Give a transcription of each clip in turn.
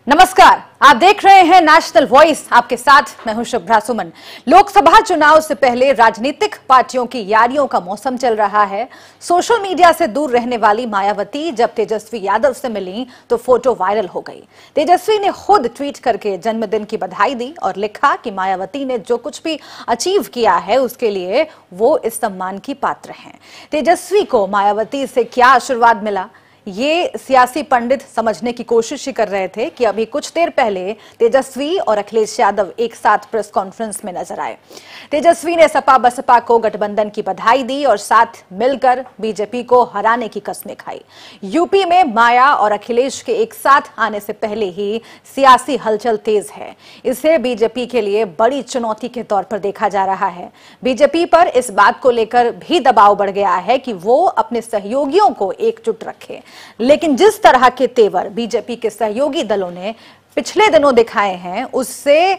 नमस्कार, आप देख रहे हैं नेशनल वॉइस। आपके साथ मैं हूं शुभ्रा सुमन। लोकसभा चुनाव से पहले राजनीतिक पार्टियों की यारियों का मौसम चल रहा है। सोशल मीडिया से दूर रहने वाली मायावती जब तेजस्वी यादव से मिली तो फोटो वायरल हो गई। तेजस्वी ने खुद ट्वीट करके जन्मदिन की बधाई दी और लिखा कि मायावती ने जो कुछ भी अचीव किया है उसके लिए वो इस सम्मान की पात्र हैं। तेजस्वी को मायावती से क्या आशीर्वाद मिला, ये सियासी पंडित समझने की कोशिश ही कर रहे थे कि अभी कुछ देर पहले तेजस्वी और अखिलेश यादव एक साथ प्रेस कॉन्फ्रेंस में नजर आए। तेजस्वी ने सपा बसपा को गठबंधन की बधाई दी और साथ मिलकर बीजेपी को हराने की कस्में खाई। यूपी में माया और अखिलेश के एक साथ आने से पहले ही सियासी हलचल तेज है। इसे बीजेपी के लिए बड़ी चुनौती के तौर पर देखा जा रहा है। बीजेपी पर इस बात को लेकर भी दबाव बढ़ गया है कि वो अपने सहयोगियों को एकजुट रखे, लेकिन जिस तरह के तेवर बीजेपी के सहयोगी दलों ने पिछले दिनों दिखाए हैं उससे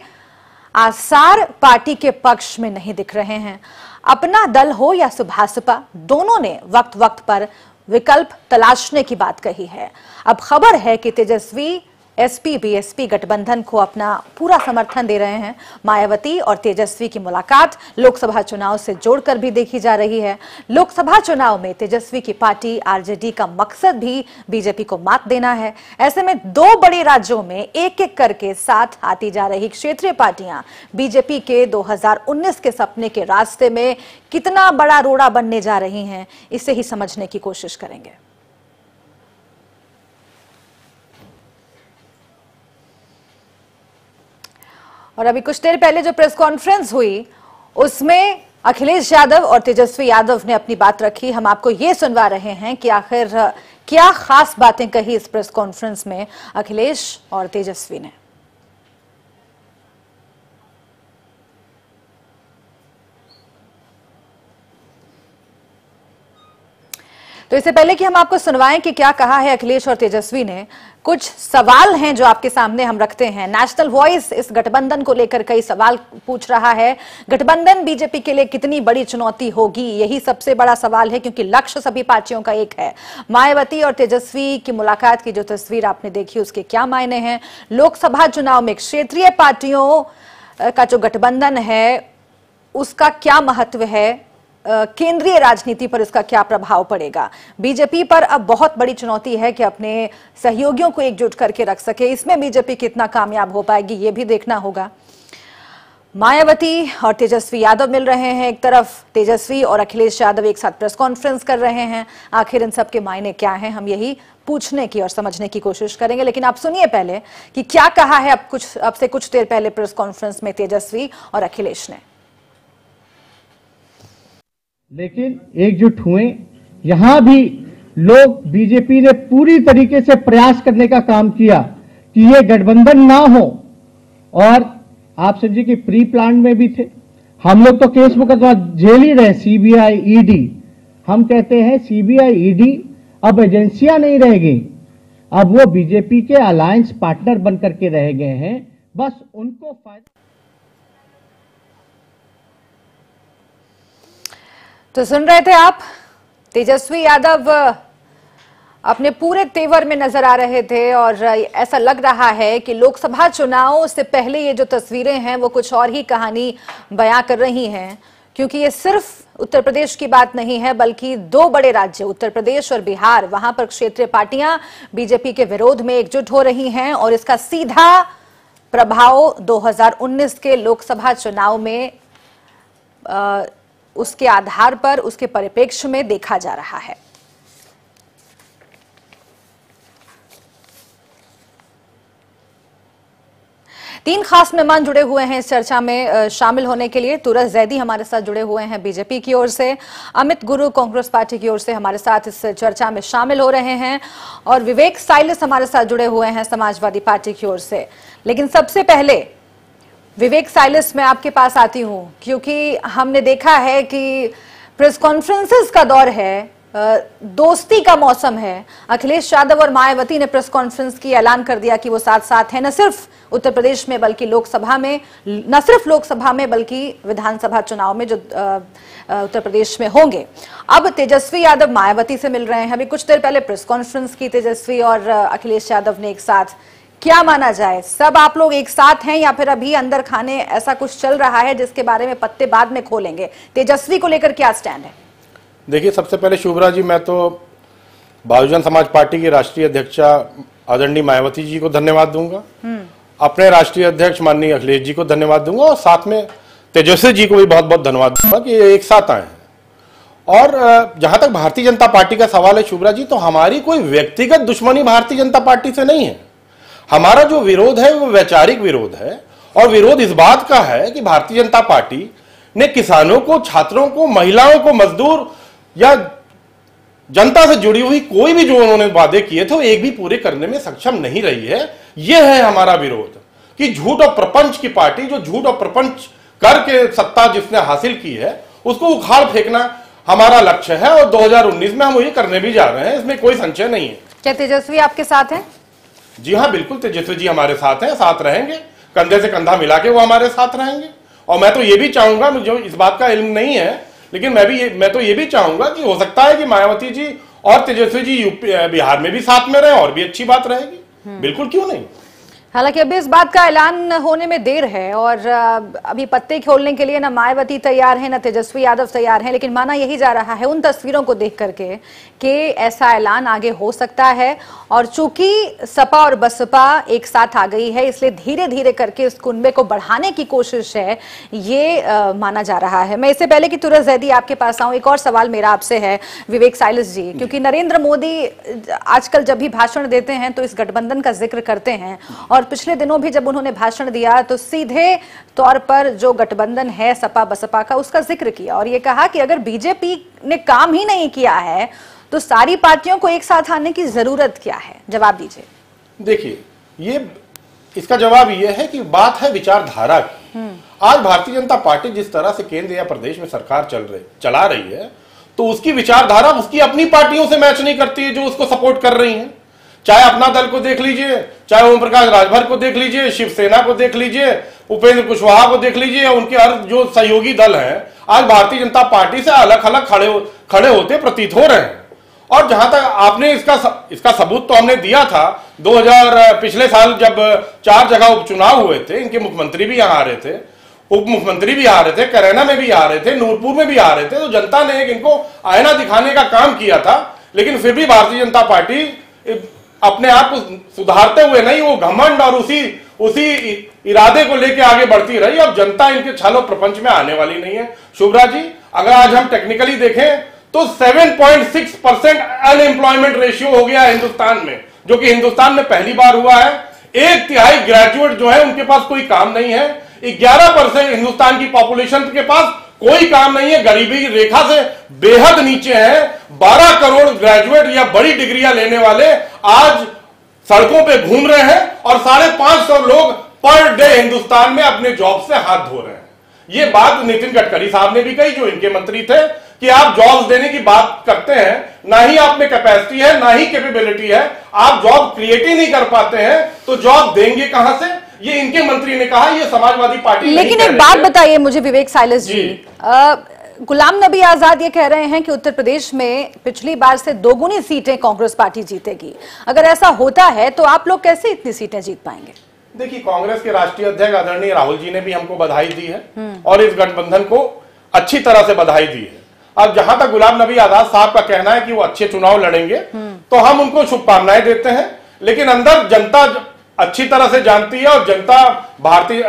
आसार पार्टी के पक्ष में नहीं दिख रहे हैं। अपना दल हो या सुभाषपा, दोनों ने वक्त वक्त पर विकल्प तलाशने की बात कही है। अब खबर है कि तेजस्वी एसपी बीएसपी गठबंधन को अपना पूरा समर्थन दे रहे हैं। मायावती और तेजस्वी की मुलाकात लोकसभा चुनाव से जोड़कर भी देखी जा रही है। लोकसभा चुनाव में तेजस्वी की पार्टी आरजेडी का मकसद भी बीजेपी को मात देना है। ऐसे में दो बड़े राज्यों में एक एक करके साथ आती जा रही क्षेत्रीय पार्टियां बीजेपी के 2019 के सपने के रास्ते में कितना बड़ा रोड़ा बनने जा रही हैं, इसे ही समझने की कोशिश करेंगे। और अभी कुछ देर पहले जो प्रेस कॉन्फ्रेंस हुई उसमें अखिलेश यादव और तेजस्वी यादव ने अपनी बात रखी। हम आपको ये सुनवा रहे हैं कि आखिर क्या खास बातें कही इस प्रेस कॉन्फ्रेंस में अखिलेश और तेजस्वी ने। तो इससे पहले कि हम आपको सुनवाएं कि क्या कहा है अखिलेश और तेजस्वी ने, कुछ सवाल हैं जो आपके सामने हम रखते हैं। नेशनल वॉइस इस गठबंधन को लेकर कई सवाल पूछ रहा है। गठबंधन बीजेपी के लिए कितनी बड़ी चुनौती होगी, यही सबसे बड़ा सवाल है, क्योंकि लक्ष्य सभी पार्टियों का एक है। मायावती और तेजस्वी की मुलाकात की जो तस्वीर आपने देखी उसके क्या मायने हैं। लोकसभा चुनाव में क्षेत्रीय पार्टियों का जो गठबंधन है उसका क्या महत्व है, केंद्रीय राजनीति पर इसका क्या प्रभाव पड़ेगा। बीजेपी पर अब बहुत बड़ी चुनौती है कि अपने सहयोगियों को एकजुट करके रख सके। इसमें बीजेपी कितना कामयाब हो पाएगी ये भी देखना होगा। मायावती और तेजस्वी यादव मिल रहे हैं एक तरफ, तेजस्वी और अखिलेश यादव एक साथ प्रेस कॉन्फ्रेंस कर रहे हैं। आखिर इन सब के मायने क्या हैं, हम यही पूछने की और समझने की कोशिश करेंगे। लेकिन आप सुनिए पहले कि क्या कहा है अब से कुछ देर पहले प्रेस कॉन्फ्रेंस में तेजस्वी और अखिलेश ने। लेकिन एकजुट हुए। यहां भी लोग बीजेपी ने पूरी तरीके से प्रयास करने का काम किया कि ये गठबंधन ना हो, और आप समझिए कि प्री प्लान में भी थे। हम लोग तो केस मुकदमा झेल ही रहे, सीबीआई ईडी। हम कहते हैं सीबीआई ईडी अब एजेंसियां नहीं रह गई, अब वो बीजेपी के अलायंस पार्टनर बनकर के रह गए हैं। बस उनको फायदा। तो सुन रहे थे आप, तेजस्वी यादव अपने पूरे तेवर में नजर आ रहे थे और ऐसा लग रहा है कि लोकसभा चुनाव से पहले ये जो तस्वीरें हैं वो कुछ और ही कहानी बयां कर रही हैं, क्योंकि ये सिर्फ उत्तर प्रदेश की बात नहीं है बल्कि दो बड़े राज्य उत्तर प्रदेश और बिहार, वहां पर क्षेत्रीय पार्टियां बीजेपी के विरोध में एकजुट हो रही हैं और इसका सीधा प्रभाव 2019 के लोकसभा चुनाव में उसके आधार पर, उसके परिप्रेक्ष्य में देखा जा रहा है। तीन खास मेहमान जुड़े हुए हैं इस चर्चा में शामिल होने के लिए। तुरस जैदी हमारे साथ जुड़े हुए हैं बीजेपी की ओर से, अमित गुरु कांग्रेस पार्टी की ओर से हमारे साथ इस चर्चा में शामिल हो रहे हैं, और विवेक साइलिस हमारे साथ जुड़े हुए हैं समाजवादी पार्टी की ओर से। लेकिन सबसे पहले विवेक साइलिस, मैं आपके पास आती हूं क्योंकि हमने देखा है कि प्रेस कॉन्फ्रेंसेस का दौर है, दोस्ती का मौसम है। अखिलेश यादव और मायावती ने प्रेस कॉन्फ्रेंस की ऐलान कर दिया कि वो साथ साथ हैं, न सिर्फ उत्तर प्रदेश में बल्कि लोकसभा में, न सिर्फ लोकसभा में बल्कि विधानसभा चुनाव में जो उत्तर प्रदेश में होंगे। अब तेजस्वी यादव मायावती से मिल रहे हैं। अभी कुछ देर पहले प्रेस कॉन्फ्रेंस की तेजस्वी और अखिलेश यादव ने एक साथ। क्या माना जाए, सब आप लोग एक साथ हैं या फिर अभी अंदर खाने ऐसा कुछ चल रहा है जिसके बारे में पत्ते बाद में खोलेंगे? तेजस्वी को लेकर क्या स्टैंड है? देखिए, सबसे पहले शुभ्रा जी, मैं तो बहुजन समाज पार्टी की राष्ट्रीय अध्यक्षा आदरणीय मायावती जी को धन्यवाद दूंगा, अपने राष्ट्रीय अध्यक्ष माननीय अखिलेश जी को धन्यवाद दूंगा और साथ में तेजस्वी जी को भी बहुत बहुत धन्यवाद दूंगा कि ये एक साथ आए हैं। और जहां तक भारतीय जनता पार्टी का सवाल है शुभ्रा जी, तो हमारी कोई व्यक्तिगत दुश्मनी भारतीय जनता पार्टी से नहीं है। हमारा जो विरोध है वो वैचारिक विरोध है, और विरोध इस बात का है कि भारतीय जनता पार्टी ने किसानों को, छात्रों को, महिलाओं को, मजदूर या जनता से जुड़ी हुई कोई भी जो उन्होंने वादे किए थे वो एक भी पूरे करने में सक्षम नहीं रही है। यह है हमारा विरोध कि झूठ और प्रपंच की पार्टी, जो झूठ और प्रपंच करके सत्ता जिसने हासिल की है, उसको उखाड़ फेंकना हमारा लक्ष्य है, और 2019 में हम ये करने भी जा रहे हैं, इसमें कोई संशय नहीं है। क्या तेजस्वी आपके साथ हैं? जी हाँ, बिल्कुल तेजस्वी जी हमारे साथ हैं, साथ रहेंगे, कंधे से कंधा मिला के वो हमारे साथ रहेंगे। और मैं तो ये भी चाहूंगा, मुझे इस बात का इल्म नहीं है, लेकिन मैं तो ये भी चाहूंगा कि हो सकता है कि मायावती जी और तेजस्वी जी यूपी बिहार में भी साथ में रहे, और भी अच्छी बात रहेगी। बिल्कुल, क्यों नहीं। हालांकि अभी इस बात का ऐलान होने में देर है, और अभी पत्ते खोलने के लिए ना मायावती तैयार है ना तेजस्वी यादव तैयार है, लेकिन माना यही जा रहा है उन तस्वीरों को देख करके कि ऐसा ऐलान आगे हो सकता है। और चूंकि सपा और बसपा एक साथ आ गई है, इसलिए धीरे धीरे करके उस कुनबे को बढ़ाने की कोशिश है, ये माना जा रहा है। मैं इससे पहले कि तुरंत जैदी आपके पास आऊं, एक और सवाल मेरा आपसे है विवेक साइलस जी, क्योंकि नरेंद्र मोदी आजकल जब भी भाषण देते हैं तो इस गठबंधन का जिक्र करते हैं, और पिछले दिनों भी जब उन्होंने भाषण दिया तो सीधे तौर पर जो गठबंधन है सपा बसपा का, उसका जिक्र किया और ये कहा कि अगर बीजेपी ने काम ही नहीं किया है तो सारी पार्टियों को एक साथ आने की जरूरत क्या है? जवाब दीजिए। देखिए, इसका जवाब ये है कि बात है विचारधारा की। आज भारतीय जनता पार्टी जिस तरह से केंद्र या प्रदेश में सरकार चला रही है, तो उसकी विचारधारा उसकी अपनी पार्टियों से मैच नहीं करती है जो उसको सपोर्ट कर रही है। चाहे अपना दल को देख लीजिए, चाहे ओम प्रकाश राजभर को देख लीजिए, शिवसेना को देख लीजिए, उपेंद्र कुशवाहा को देख लीजिए, उनके हर जो सहयोगी दल हैं आज भारतीय जनता पार्टी से अलग अलग खड़े होते प्रतीत हो रहे हैं। और जहां तक आपने इसका सबूत तो हमने दिया था 2000 पिछले साल जब 4 जगह उपचुनाव हुए थे, इनके मुख्यमंत्री भी यहां आ रहे थे, उप मुख्यमंत्री भी आ रहे थे, करैना में भी आ रहे थे, नूरपुर में भी आ रहे थे, तो जनता ने इनको आईना दिखाने का काम किया था। लेकिन फिर भी भारतीय जनता पार्टी अपने आप को सुधारते हुए नहीं, वो घमंड और उसी इरादे को लेकर आगे बढ़ती रही। अब जनता इनके छल और प्रपंच में आने वाली नहीं है। शुभ्रा जी, अगर आज हम टेक्निकली देखें तो 7.6% अनएम्प्लॉयमेंट रेशियो हो गया हिंदुस्तान में, जो कि हिंदुस्तान में पहली बार हुआ है। 1/3 ग्रेजुएट जो है उनके पास कोई काम नहीं है। 11% हिंदुस्तान की पॉपुलेशन के पास कोई काम नहीं है, गरीबी रेखा से बेहद नीचे है। 12 करोड़ ग्रेजुएट या बड़ी डिग्रियां लेने वाले आज सड़कों पे घूम रहे हैं, और 550 लोग पर डे हिंदुस्तान में अपने जॉब से हाथ धो रहे हैं। ये बात नितिन गडकरी साहब ने भी कही, जो इनके मंत्री थे, कि आप जॉब्स देने की बात करते हैं, ना ही आप में कैपेसिटी है ना ही कैपेबिलिटी है, आप जॉब क्रिएट ही नहीं कर पाते हैं, तो जॉब देंगे कहां से? ये इनके मंत्री ने कहा, ये समाजवादी पार्टी। लेकिन एक बात बताइए मुझे विवेक साइलस जी, गुलाम नबी आजाद ये कह रहे हैं कि उत्तर प्रदेश में पिछली बार से 2 गुनी सीटें कांग्रेस पार्टी जीतेगी। अगर ऐसा होता है तो आप लोग कैसे इतनी सीटें जीत पाएंगे? देखिए, कांग्रेस के राष्ट्रीय अध्यक्ष आदरणीय राहुल जी ने भी हमको बधाई दी है और इस गठबंधन को अच्छी तरह से बधाई दी है। अब जहां तक गुलाम नबी आजाद साहब का कहना है कि वो अच्छे चुनाव लड़ेंगे, तो हम उनको शुभकामनाएं देते हैं, लेकिन अंदर जनता अच्छी तरह से जानती है, और जनता भारतीय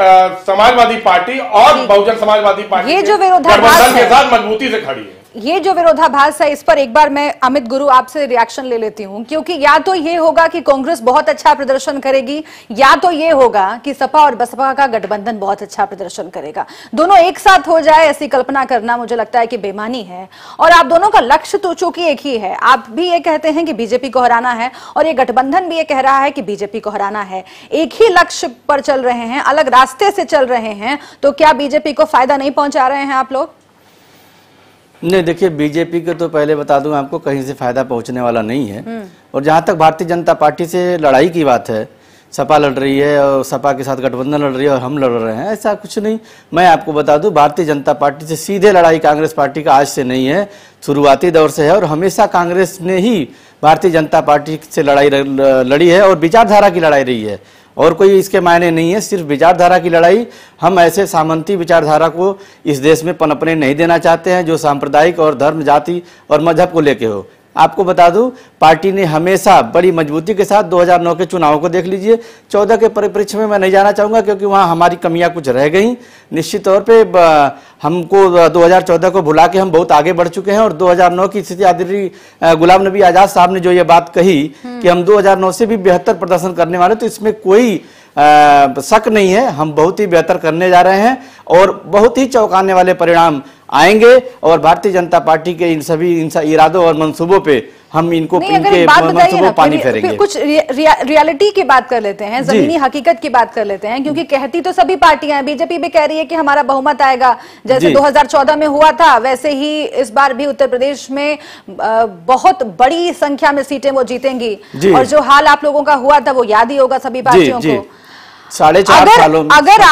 समाजवादी पार्टी और बहुजन समाजवादी पार्टी ये जो विरोधाभास गठबंधन के साथ मजबूती से खड़ी है। ये जो विरोधाभास है, इस पर एक बार मैं अमित गुरु आपसे रिएक्शन ले लेती हूं, क्योंकि या तो ये होगा कि कांग्रेस बहुत अच्छा प्रदर्शन करेगी, या तो ये होगा कि सपा और बसपा का गठबंधन बहुत अच्छा प्रदर्शन करेगा। दोनों एक साथ हो जाए ऐसी कल्पना करना मुझे लगता है कि बेईमानी है। और आप दोनों का लक्ष्य तो चूंकि एक ही है, आप भी ये कहते हैं कि बीजेपी को हराना है, और ये गठबंधन भी ये कह रहा है कि बीजेपी को हराना है। एक ही लक्ष्य पर चल रहे हैं, अलग रास्ते से चल रहे हैं, तो क्या बीजेपी को फायदा नहीं पहुंचा रहे हैं आप लोग? नहीं, देखिए, बीजेपी को तो पहले बता दूं आपको, कहीं से फायदा पहुंचने वाला नहीं है। और जहां तक भारतीय जनता पार्टी से लड़ाई की बात है, सपा लड़ रही है और सपा के साथ गठबंधन लड़ रही है और हम लड़ रहे हैं, ऐसा कुछ नहीं। मैं आपको बता दूं, भारतीय जनता पार्टी से सीधे लड़ाई कांग्रेस पार्टी का आज से नहीं है, शुरुआती दौर से है, और हमेशा कांग्रेस ने ही भारतीय जनता पार्टी से लड़ाई लड़ी है और विचारधारा की लड़ाई रही है, और कोई इसके मायने नहीं है, सिर्फ विचारधारा की लड़ाई। हम ऐसे सामंती विचारधारा को इस देश में पनपने नहीं देना चाहते हैं जो सांप्रदायिक और धर्म, जाति और मजहब को लेके हो। आपको बता दूं, पार्टी ने हमेशा बड़ी मजबूती के साथ 2009 के चुनावों को देख लीजिए। 14 के परिप्रेक्ष्य में मैं नहीं जाना चाहूँगा क्योंकि वहाँ हमारी कमियां कुछ रह गई। निश्चित तौर पे हमको 2014 को भुला के हम बहुत आगे बढ़ चुके हैं, और 2009 की स्थिति आदरणीय गुलाम नबी आज़ाद साहब ने जो ये बात कही कि हम 2009 से भी बेहतर प्रदर्शन करने वाले, तो इसमें कोई शक नहीं है। हम बहुत ही बेहतर करने जा रहे हैं और बहुत ही चौंकाने वाले परिणाम आएंगे, और भारतीय जनता पार्टी के इन सभी इरादों और मंसूबों पे हम इनके मंसूबों पानी फेरेंगे। कुछ रियलिटी की बात कर लेते हैं, जमीनी हकीकत की बात कर लेते हैं, क्योंकि कहती तो सभी पार्टियां हैं। बीजेपी भी कह रही है कि हमारा बहुमत आएगा, जैसे 2014 में हुआ था वैसे ही इस बार भी उत्तर प्रदेश में बहुत बड़ी संख्या में सीटें वो जीतेंगी, और जो हाल आप लोगों का हुआ था वो याद ही होगा सभी पार्टियों को। 4.5 सालों में अगर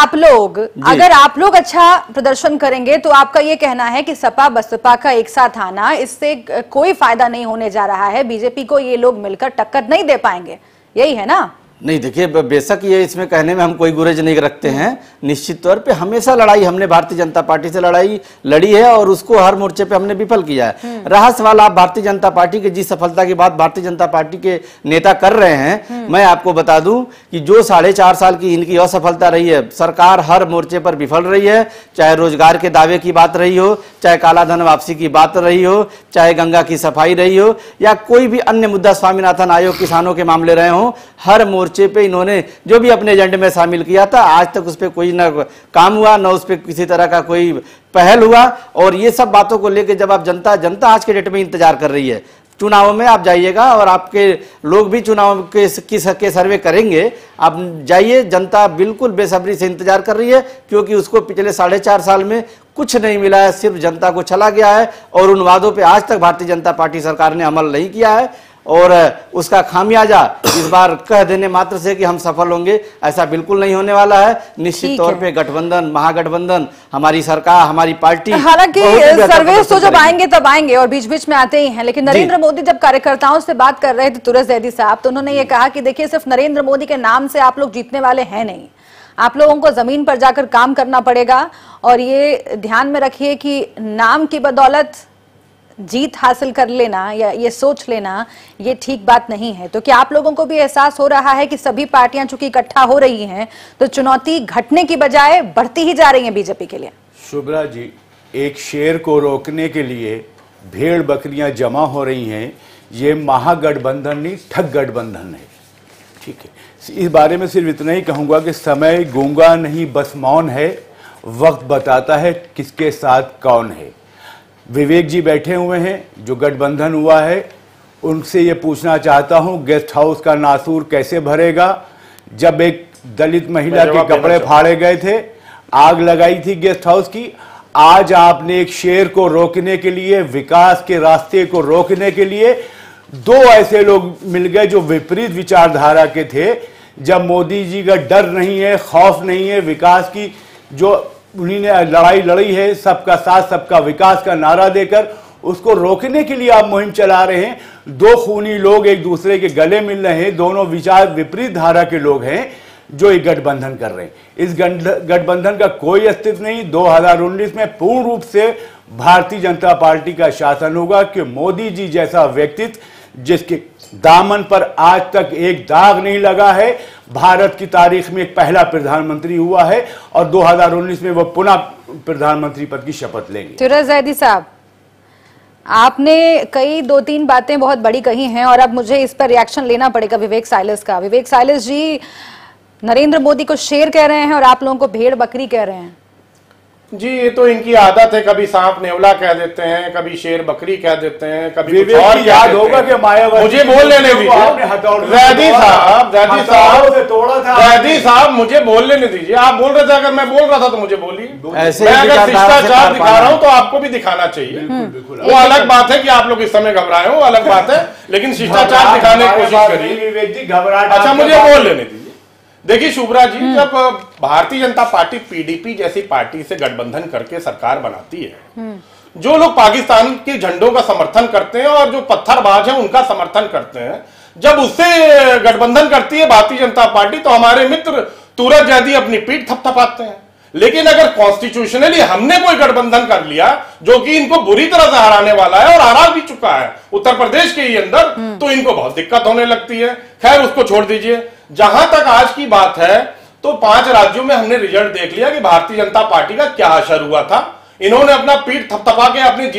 आप लोग अच्छा प्रदर्शन करेंगे तो आपका ये कहना है कि सपा बसपा का एक साथ आना, इससे कोई फायदा नहीं होने जा रहा है, बीजेपी को ये लोग मिलकर टक्कर नहीं दे पाएंगे, यही है ना? नहीं, देखिए, बेशक ये इसमें कहने में हम कोई गुरेज नहीं रखते हैं। निश्चित तौर पे हमेशा लड़ाई हमने भारतीय जनता पार्टी से लड़ी है और उसको हर मोर्चे पे हमने विफल किया है। रहा सवाल आप भारतीय जनता पार्टी के जिस सफलता की बात भारतीय जनता पार्टी के नेता कर रहे हैं, मैं आपको बता दूं कि जो 4.5 साल की इनकी असफलता रही है, सरकार हर मोर्चे पर विफल रही है, चाहे रोजगार के दावे की बात रही हो, चाहे काला धन वापसी की बात रही हो, चाहे गंगा की सफाई रही हो, या कोई भी अन्य मुद्दा, स्वामीनाथन आयोग, किसानों के मामले रहे हो, हर मोर्चे पे इन्होंने जो भी अपने एजेंडे में शामिल किया था, आज तक उस पर कोई ना काम हुआ, ना उस पर किसी तरह का कोई पहल हुआ। और ये सब बातों को लेकर जब आप जनता आज के डेट में इंतजार कर रही है, चुनाव में आप जाइएगा और आपके लोग भी चुनाव के सर्वे करेंगे, आप जाइए, जनता बिल्कुल बेसब्री से इंतजार कर रही है, क्योंकि उसको पिछले 4.5 साल में कुछ नहीं मिला है, सिर्फ जनता को चला गया है, और उन वादों पे आज तक भारतीय जनता पार्टी सरकार ने अमल नहीं किया है, और उसका खामियाजा इस बार कह देने मात्र से कि हम सफल होंगे, ऐसा बिल्कुल नहीं होने वाला है। निश्चित तौर पे गठबंधन, महागठबंधन, हमारी सरकार, हमारी पार्टी, हालांकि सर्वे तो जब आएंगे तब आएंगे और बीच बीच में आते ही हैं, लेकिन नरेंद्र मोदी जब कार्यकर्ताओं से बात कर रहे थे, तुरस जैदी साहब, तो उन्होंने ये कहा कि देखिए, सिर्फ नरेंद्र मोदी के नाम से आप लोग जीतने वाले हैं नहीं, आप लोगों को जमीन पर जाकर काम करना पड़ेगा, और ये ध्यान में रखिए कि नाम की बदौलत जीत हासिल कर लेना या ये सोच लेना, ये ठीक बात नहीं है। तो क्या आप लोगों को भी एहसास हो रहा है कि सभी पार्टियां चूंकि इकट्ठा हो रही हैं तो चुनौती घटने की बजाय बढ़ती ही जा रही है बीजेपी के लिए? शुभ्रा जी, एक शेर को रोकने के लिए भेड़ बकरियां जमा हो रही हैं, ये महागठबंधन नहीं, ठग गठबंधन है। ठीक है, इस बारे में सिर्फ इतना ही कहूंगा कि समय गूंगा नहीं बस मौन है, वक्त बताता है किसके साथ कौन है। विवेक जी बैठे हुए हैं, जो गठबंधन हुआ है, उनसे ये पूछना चाहता हूं, गेस्ट हाउस का नासूर कैसे भरेगा? जब एक दलित महिला के कपड़े फाड़े गए थे, आग लगाई थी गेस्ट हाउस की, आज आपने एक शेर को रोकने के लिए, विकास के रास्ते को रोकने के लिए, दो ऐसे लोग मिल गए जो विपरीत विचारधारा के थे। जब मोदी जी का डर नहीं है, खौफ नहीं है, विकास की जो उन्हीं ने लड़ाई लड़ी है, सबका साथ सबका विकास का नारा देकर, उसको रोकने के लिए आप मुहिम चला रहे हैं। दो खूनी लोग एक दूसरे के गले मिल रहे हैं, दोनों विचार विपरीत धारा के लोग हैं जो एक गठबंधन कर रहे हैं। इस गठबंधन का कोई अस्तित्व नहीं। 2019 में पूर्ण रूप से भारतीय जनता पार्टी का शासन होगा कि मोदी जी जैसा व्यक्तित्व जिसके दामन पर आज तक एक दाग नहीं लगा है, भारत की तारीख में एक पहला प्रधानमंत्री हुआ है, और 2019 में वो पुनः प्रधानमंत्री पद की शपथ लेंगे। तुरस जैदी साहब, आपने कई 2-3 बातें बहुत बड़ी कही हैं, और अब मुझे इस पर रिएक्शन लेना पड़ेगा विवेक साइलस का। विवेक साइलस जी, नरेंद्र मोदी को शेर कह रहे हैं और आप लोगों को भेड़ बकरी कह रहे हैं। जी, ये तो इनकी आदत है, कभी सांप नेवला कह देते हैं, कभी शेर बकरी कह देते हैं, कभी कुछ और याद होगा कि मायावती, मुझे बोल लेने दीजिए जैदी साहब, मुझे बोल लेने दीजिए। आप बोल रहे थे, अगर मैं बोल रहा था तो मुझे बोलिए। मैं अगर शिष्टाचार दिखा रहा हूं तो आपको भी दिखाना चाहिए। वो अलग बात है कि आप लोग इस समय घबराए हो, अलग बात है, लेकिन शिष्टाचार दिखाने की कोशिश करिए। अच्छा, मुझे बोल लेने दीजिए। देखिए शुभ्रा जी, जब भारतीय जनता पार्टी पीडीपी जैसी पार्टी से गठबंधन करके सरकार बनाती है, जो लोग पाकिस्तान के झंडों का समर्थन करते हैं और जो पत्थरबाज हैं उनका समर्थन करते हैं, जब उससे गठबंधन करती है भारतीय जनता पार्टी तो हमारे मित्र तुरंत जैदी अपनी पीठ थपथपाते हैं। लेकिन अगर कॉन्स्टिट्यूशनली हमने कोई गठबंधन कर लिया जो कि इनको बुरी तरह से हराने वाला है और हरा भी चुका है उत्तर प्रदेश के ही अंदर, तो इनको बहुत दिक्कत होने लगती है। खैर उसको छोड़ दीजिए। जहां तक आज की बात है तो 5 राज्यों में हमने रिजल्ट देख लिया कि भारतीय जनता पार्टी का क्या असर हुआ था। इन्होंने अपना पीठ थपथपा के अपने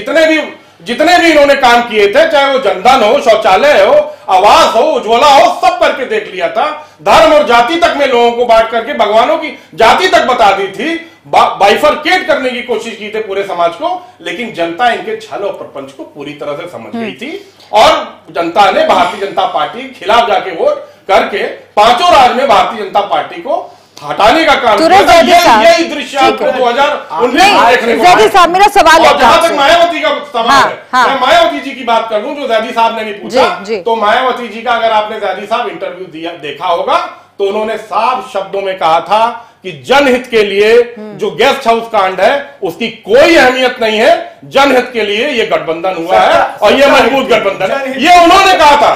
जितने भी इन्होंने काम किए थे, चाहे वो जनधन हो, शौचालय हो, आवास हो, उज्ज्वला हो, सब करके देख लिया था। धर्म और जाति तक में लोगों को बांट करके भगवानों की जाति तक बता दी थी, बाइफरकेट करने की कोशिश की थी पूरे समाज को। लेकिन जनता इनके छल और प्रपंच को पूरी तरह से समझ गई थी और जनता ने भारतीय जनता पार्टी के खिलाफ जाके वोट करके 5 राज्य में भारतीय जनता पार्टी को हटाने का काम किया। यही दृश्य आपको 2019 में जैदी साहब, मेरा सवाल है जहां तक मायावती का सवाल है, मैं मायावती जी की बात कर लूं जो जैदी साहब ने भी पूछा, तो मायावती जी का अगर आपने जैदी साहब इंटरव्यू देखा होगा तो उन्होंने साफ शब्दों में कहा था कि जनहित के लिए जो गेस्ट हाउस कांड है उसकी कोई अहमियत नहीं है, जनहित के लिए ये गठबंधन हुआ है और ये मजबूत गठबंधन है। ये उन्होंने कहा था,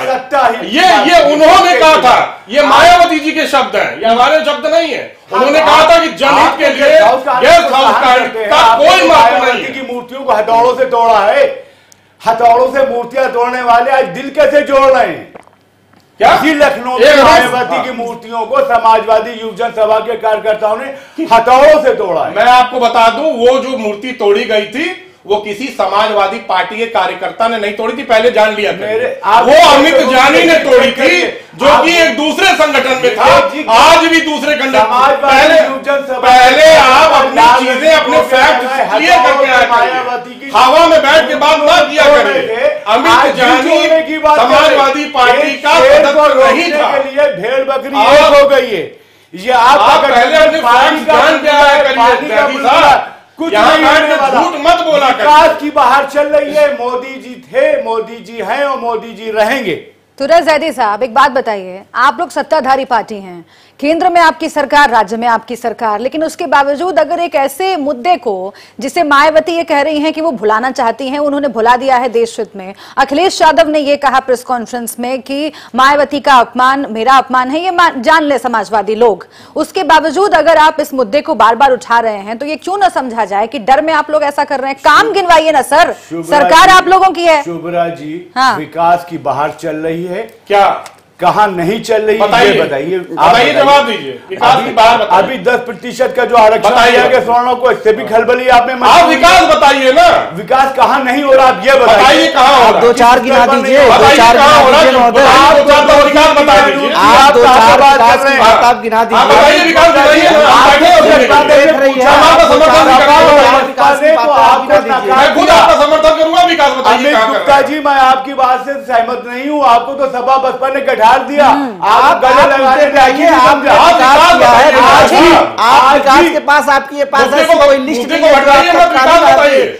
ये उन्होंने कहा था, ये मायावती जी के शब्द हैं, ये हमारे शब्द नहीं है। उन्होंने कहा था कि जनहित के लिए गेस्ट हाउस कांड का कोई महत्व नहीं है। की मूर्तियों को हथौड़ों से तोड़ा है, हथौड़ों से मूर्तियां तोड़ने वाले आज दिल कैसे जोड़ रहे हैं? इसी लखनऊ में मायावती की मूर्तियों को समाजवादी युवजन सभा के कार्यकर्ताओं ने हथौड़ों से तोड़ा है। मैं आपको बता दूं, वो जो मूर्ति तोड़ी गई थी वो किसी समाजवादी पार्टी के कार्यकर्ता ने नहीं तोड़ी थी, पहले जान लिया था। वो अमित जानी ने तोड़ी थी जो कि एक दूसरे संगठन में था, आज भी दूसरे पहले आप अपनी चीजें अपने फैक्ट क्लियर करके आए, हवा में बैठ के बात ना किया करें। अमित जानी समाजवादी पार्टी का सदस्य नहीं था, भेड़ बकरी एक हो गई है। ये आप पहले अपने फैक्ट जान के आया करिए, कुछ झूठ मत बोला। विकास की बाहर चल रही है। मोदी जी थे, मोदी जी हैं और मोदी जी रहेंगे। तुरंत जैदी साहब, एक बात बताइए, आप लोग सत्ताधारी पार्टी हैं, केंद्र में आपकी सरकार, राज्य में आपकी सरकार, लेकिन उसके बावजूद अगर एक ऐसे मुद्दे को जिसे मायावती ये कह रही हैं कि वो भुलाना चाहती हैं, उन्होंने भुला दिया है देश हित में। अखिलेश यादव ने ये कहा प्रेस कॉन्फ्रेंस में कि मायावती का अपमान मेरा अपमान है, ये जान ले समाजवादी लोग। उसके बावजूद अगर आप इस मुद्दे को बार बार उठा रहे हैं तो ये क्यों ना समझा जाए कि डर में आप लोग ऐसा कर रहे हैं? काम गिनवाइए ना सर, सरकार आप लोगों की है। शुभ्रा जी, विकास की बाहर चल रही है क्या? कहां नहीं चल रही है बताइए, जवाब दीजिए। विकास की बात अभी 10% का जो आरक्षण दिया गया सवर्णों को, इससे भी खलबली आपने। आप विकास बताइए ना, विकास कहां नहीं हो रहा आप ये बताइए, कहां हो रहा? 2-4 गिना दीजिए, 2-4 आप गिना दीजिए। खुद आपका समर्थन करूंगा, विकास बताइए। अमित गुप्ता जी, मैं आपकी बात से सहमत नहीं हूँ। आपको तो सपा बसपा ने गठार दिया, आप गले लगाने जाइए। आप विकास के पास आपकी पास कोई लिस्ट नहीं है,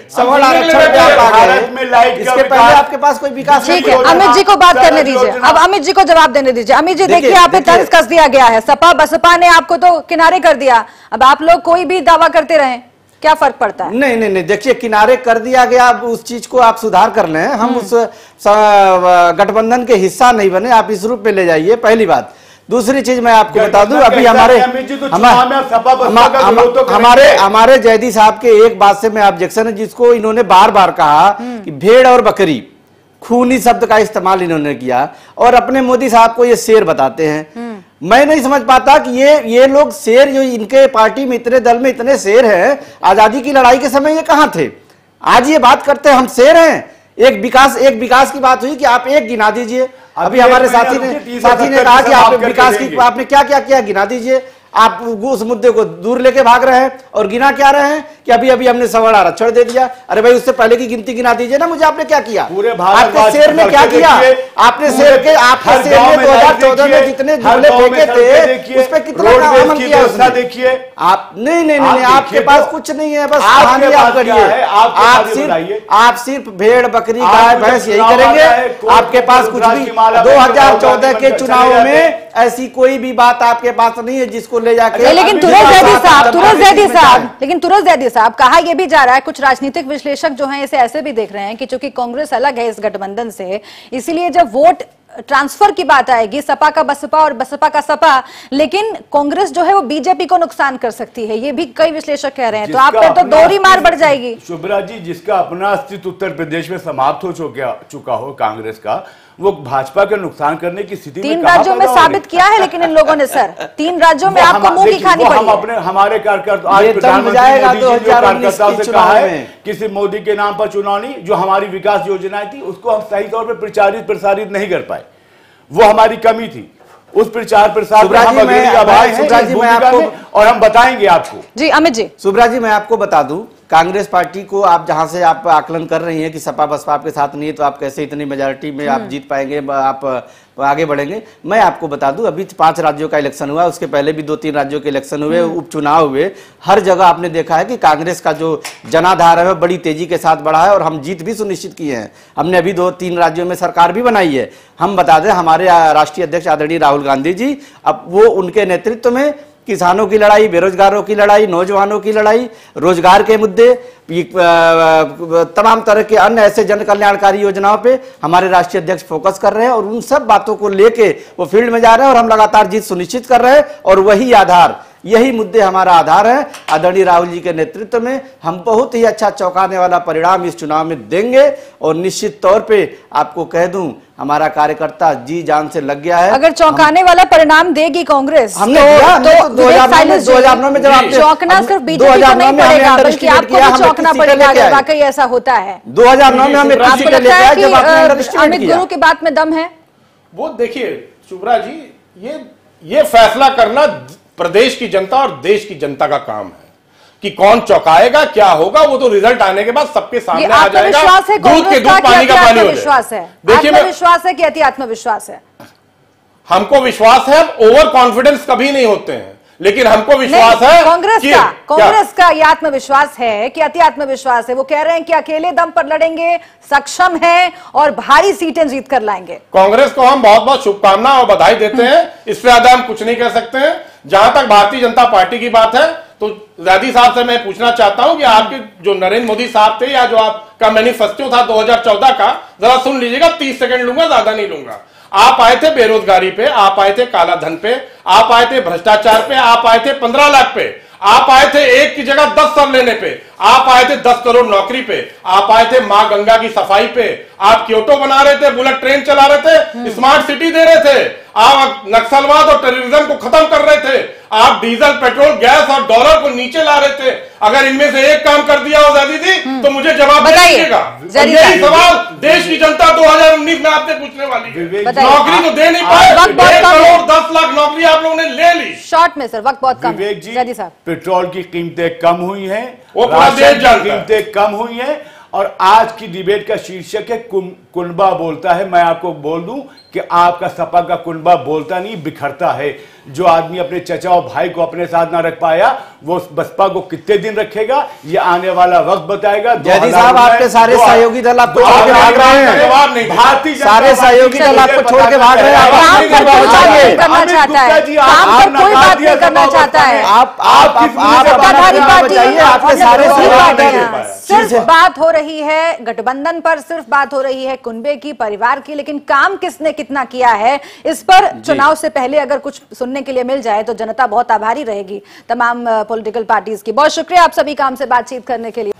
सवाल आरक्षण भारत में लाइट, इसके पहले आपके पास कोई विकास। ठीक है, अमित जी को बात करने दीजिए, अब अमित जी को जवाब देने दीजिए। अमित जी देखिए, आप पे तंज कस दिया गया है, सपा बसपा ने आपको तो किनारे कर दिया, अब आप लोग कोई भी दावा करते रहें, क्या फर्क पड़ता है? नहीं नहीं नहीं, देखिए किनारे कर दिया गया, अब उस चीज को आप सुधार कर लें। हम उस गठबंधन के हिस्सा नहीं बने, आप इस रूप में ले जाइए, पहली बात। दूसरी चीज मैं आपको बता दूं, अभी हमारे जैदी साहब के एक बात से मैं ऑब्जेक्शन है, जिसको इन्होंने बार बार कहा कि भेड़ और बकरी, खूनी शब्द का इस्तेमाल इन्होंने किया और अपने मोदी साहब को ये शेर बताते हैं। मैं नहीं समझ पाता कि ये लोग शेर, जो इनके पार्टी में इतने दल में इतने शेर हैं, आजादी की लड़ाई के समय ये कहां थे? आज ये बात करते हैं हम शेर हैं। एक विकास की बात हुई कि आप एक गिना दीजिए। अभी हमारे साथी ने कहा कि आप विकास की आपने क्या क्या किया, गिना दीजिए। आप उस मुद्दे को दूर लेके भाग रहे हैं और गिना क्या रहे हैं कि अभी हमने सवर्ण आरक्षण दे दिया। अरे भाई, उससे पहले की गिनती गिना दीजिए ना मुझे, आपने क्या किया? पूरे आपके शेर ने क्या किया? आपने शेर ने 2014 में जितने जुमले फेंके थे उस पर कितना अमल किया उसने? देखिए आप नहीं, आपके पास कुछ नहीं है, बस कहानी आप करिए। आप सिर्फ भेड़ बकरी गाय भैंस यही करेंगे, आपके पास कुछ भी 2014 के चुनाव में ऐसी कोई भी बात आपके पास नहीं है जिसको को ले जाके, लेकिन तुरंत जैदी साहब कहा यह भी जा रहा है, कुछ राजनीतिक विश्लेषक जो हैं इसे ऐसे भी देख रहे हैं कि चूंकि कांग्रेस अलग है इस गठबंधन से, इसीलिए जब वोट ट्रांसफर की बात आएगी, सपा का बसपा और बसपा का सपा, लेकिन कांग्रेस जो है वो बीजेपी को नुकसान कर सकती है, ये भी कई विश्लेषक कह रहे हैं। तो आप पर तो दोहरी मार बढ़ जाएगी। शुभ्रा जी, जिसका अपना अस्तित्व उत्तर प्रदेश में समाप्त हो चुका हो कांग्रेस का, वो भाजपा के नुकसान करने की स्थिति में 3 राज्यों में साबित किया है लेकिन इन लोगों ने सर 3 राज्यों में आपको मुंह की खानी पड़ी। अपने हमारे कार्यकर्ता आज प्रधानमंत्री कार्यकर्ताओं से कहा है कि सिर्फ मोदी के नाम पर चुनाव नहीं, जो हमारी विकास योजनाएं थी उसको हम सही तौर पर प्रसारित नहीं कर पाए, वो हमारी कमी थी। उस प्रचार प्रसार में हम अग्रणी आभारी हैं और हम बताएंगे आपको। जी अमित जी। सुब्रा जी, मैं आपको बता दूं, कांग्रेस पार्टी को आप जहां से आप आकलन कर रही हैं कि सपा बसपा आपके साथ नहीं है तो आप कैसे इतनी मेजॉरिटी में आप जीत पाएंगे, आप आगे बढ़ेंगे। मैं आपको बता दूं, अभी 5 राज्यों का इलेक्शन हुआ, उसके पहले भी 2-3 राज्यों के इलेक्शन हुए, उपचुनाव हुए, हर जगह आपने देखा है कि कांग्रेस का जो जनाधार है बड़ी तेजी के साथ बढ़ा है और हम जीत भी सुनिश्चित किए हैं। हमने अभी 2-3 राज्यों में सरकार भी बनाई है। हम बता दें, हमारे राष्ट्रीय अध्यक्ष आदरणीय राहुल गांधी जी, अब वो उनके नेतृत्व में किसानों की लड़ाई, बेरोजगारों की लड़ाई, नौजवानों की लड़ाई, रोजगार के मुद्दे, तमाम तरह के अन्य ऐसे जन कल्याणकारी योजनाओं पे हमारे राष्ट्रीय अध्यक्ष फोकस कर रहे हैं और उन सब बातों को लेके वो फील्ड में जा रहे हैं और हम लगातार जीत सुनिश्चित कर रहे हैं और वही आधार, यही मुद्दे हमारा आधार है। आदरणीय राहुल जी के नेतृत्व में हम बहुत ही अच्छा चौंकाने वाला परिणाम इस चुनाव में देंगे और निश्चित तौर पे आपको कह दूं, हमारा कार्यकर्ता जी जान से लग गया है। अगर चौंकाने वाला परिणाम देगी कांग्रेस हमने तो 2009 में जब आपने चौंकना सिर्फ बीजेपी को नहीं पड़ेगा बल्कि आपको भी चौंकना पड़ेगा अगर वाकई ऐसा होता है। 2009 में हमें आपको लगता है कि अमित गुरु की बात में दम है? वो देखिए शुभ्रा जी, ये फैसला करना प्रदेश की जनता और देश की जनता का काम है कि कौन चौंकाएगा, क्या होगा, वो तो रिजल्ट आने के बाद सबके सामने आ जाएगा। दूध के दूध, पानी का पानी हो जाएगा। देखिए, आत्मविश्वास है कि अति आत्मविश्वास है? हमको विश्वास है, ओवर कॉन्फिडेंस कभी नहीं होते हैं, लेकिन हमको विश्वास है। कांग्रेस का ये आत्मविश्वास है कि अति आत्मविश्वास है? वो कह रहे हैं कि अकेले दम पर लड़ेंगे, सक्षम है और भारी सीटें जीत कर लाएंगे। कांग्रेस को हम बहुत बहुत शुभकामनाएं और बधाई देते हैं, इससे ज्यादा हम कुछ नहीं कह सकते हैं। जहां तक भारतीय जनता पार्टी की बात है तो जैदी साहब से मैं पूछना चाहता हूं कि आपके जो नरेंद्र मोदी साहब थे या जो आपका मैनिफेस्टो था 2014 का, जरा सुन लीजिएगा, 30 सेकंड लूंगा, ज्यादा नहीं लूंगा। आप आए थे बेरोजगारी पे, आप आए थे काला धन पे, आप आए थे भ्रष्टाचार पे, आप आए थे 15 लाख पे, आप आए थे 1 की जगह 10 सर लेने पे, आप आए थे 10 करोड़ नौकरी पे, आप आए थे मां गंगा की सफाई पे, आप क्योटो बना रहे थे, बुलेट ट्रेन चला रहे थे, स्मार्ट सिटी दे रहे थे, आप नक्सलवाद और टेररिज्म को खत्म कर रहे थे, आप डीजल पेट्रोल गैस और डॉलर को नीचे ला रहे थे। अगर इनमें से एक काम कर दिया हो जैदी जी तो मुझे जवाब दीजिएगा। यही सवाल देश की जनता 2019 में आपसे पूछने वाली है। नौकरी तो दे नहीं पाए, 1 करोड़ 10 लाख नौकरी आप लोगों ने ले ली। शॉर्ट में सर, वक्त बहुत कम। विवेक जी, पेट्रोल की कीमतें कम हुई हैं, वो पूरा देश जानता है, कीमतें कम हुई हैं और आज की डिबेट का शीर्षक है कुनबा बोलता है। मैं आपको बोल दूं कि आपका सपा का कुनबा बोलता नहीं, बिखरता है। जो आदमी अपने चचा और भाई को अपने साथ ना रख पाया, वो बसपा को कितने दिन रखेगा, ये आने वाला वक्त बताएगा। जैदी साहब, आपके सारे सहयोगी दल आपको छोड़ के भाग रहे हैं, भारतीय सारे सहयोगी दल आपको छोड़ के भाग रहे हैं। काम पर कोई बात नहीं करना चाहता है, काम पर कोई बात नहीं करना चाहता है। आपके सारे सिर्फ बात हो रही है गठबंधन पर, सिर्फ बात हो रही है कुनबे की, परिवार की, लेकिन काम किसने कितना किया है इस पर चुनाव से पहले अगर कुछ सुनने के लिए मिल जाए तो जनता बहुत आभारी रहेगी तमाम पॉलिटिकल पार्टीज की। बहुत शुक्रिया आप सभी काम से बातचीत करने के लिए।